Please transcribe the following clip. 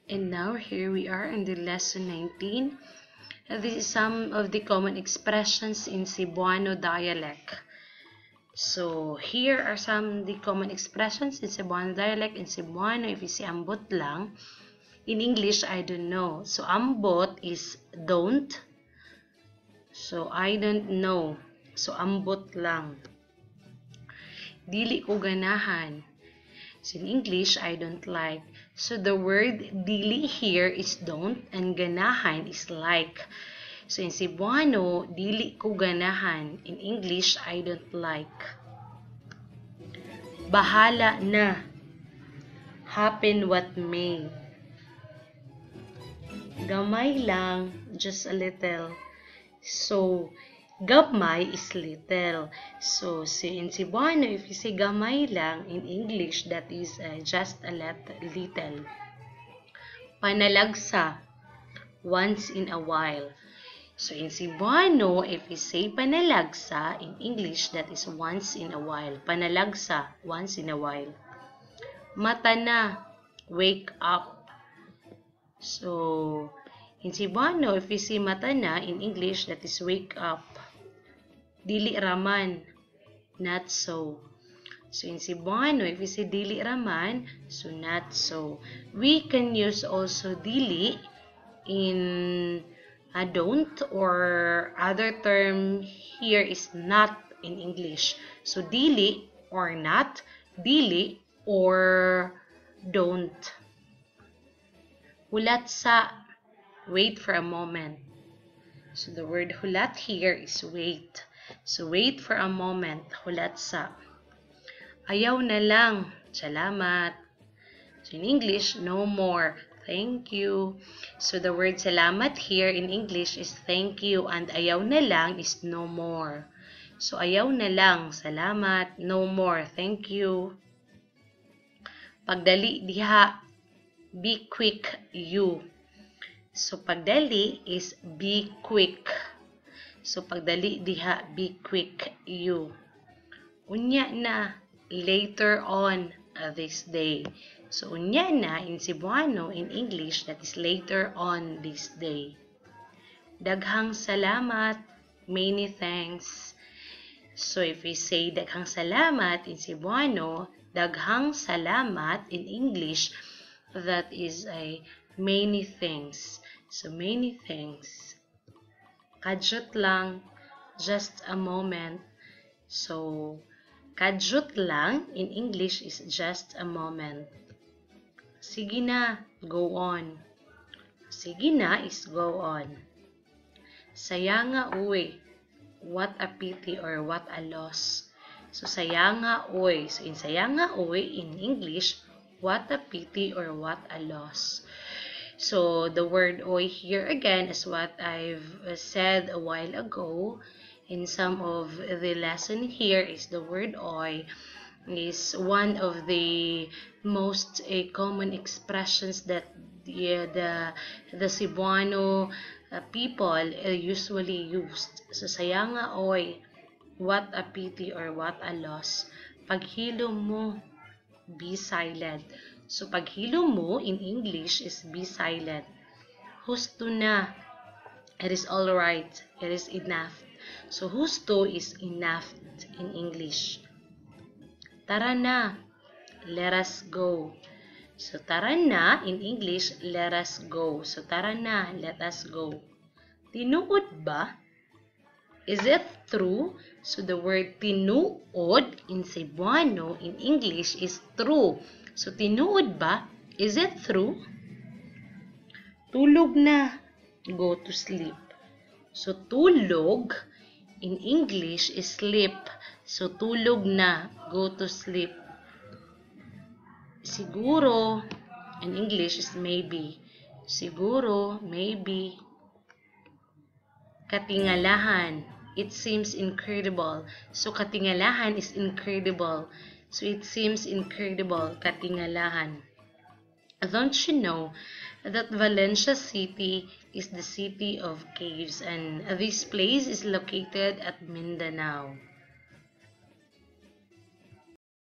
And now here we are in the lesson 19. This is some of the common expressions in Cebuano dialect. So here are some of the common expressions in Cebuano dialect. In Cebuano, if you say ambot lang, in English, I don't know. So ambot is don't. So I don't know. So ambot lang. Dili ko ganahan. So in English, I don't like. So the word dili here is don't and ganahan is like. So in Cebuano, dili ko ganahan. In English, I don't like. Bahala na. Happen what may. Gamay lang, just a little. So, gamay is little. So, in Cebuano, if you say gamay lang, in English, that is just a little. Panalagsa, once in a while. So, in Cebuano, if you say panalagsa, in English, that is once in a while. Panalagsa, once in a while. Mata na, wake up. So, in Cebuano, if you say mata na, in English, that is wake up. Dili raman, not so. So, in Cebuano, if you say dili raman, so not so. We can use also dili in don't, or other term here is not in English. So, dili or not, dili or don't. Hulat sa, wait for a moment. So the word hulat here is wait. So wait for a moment, hulat sa. Ayaw na lang, salamat. So in English, no more, thank you. So the word salamat here in English is thank you, and ayaw na lang is no more. So ayaw na lang, salamat, no more, thank you. Pagdali diha, be quick, you. So, pagdali is be quick. So, pagdali diha, be quick, you. Unya na, later on this day. So, unya na in Cebuano, in English, that is later on this day. Daghang salamat, many thanks. So, if we say daghang salamat in Cebuano, daghang salamat in English, that is a many things. So, many things. Kadyot lang, just a moment. So, kadyot lang in English is just a moment. Sige na, go on. Sige na is go on. Sayanga uy, what a pity or what a loss. So, sayanga uy. So, in sayanga uy, in English, what a pity or what a loss. So, the word oy here again is what I've said a while ago. In some of the lesson here is the word oy is one of the most common expressions that the Cebuano people usually used. So, sayanga oy, what a pity or what a loss. Paghilo mo, be silent. So, paghilo mo in English is be silent. Husto na. It is alright. It is enough. So, husto is enough in English. Tara na. Let us go. So, tara na in English, let us go. So, tara na. Let us go. Tinuod ba? Is it true? So, the word tinuod in Cebuano in English is true. So, tinuod ba? Is it true? Tulog na. Go to sleep. So, tulog in English is sleep. So, tulog na. Go to sleep. Siguro in English is maybe. Siguro, maybe. Katingalahan. It seems incredible. So, katingalahan is incredible. So, it seems incredible. Katingalahan. Don't you know that Valencia City is the city of caves, and this place is located at Mindanao?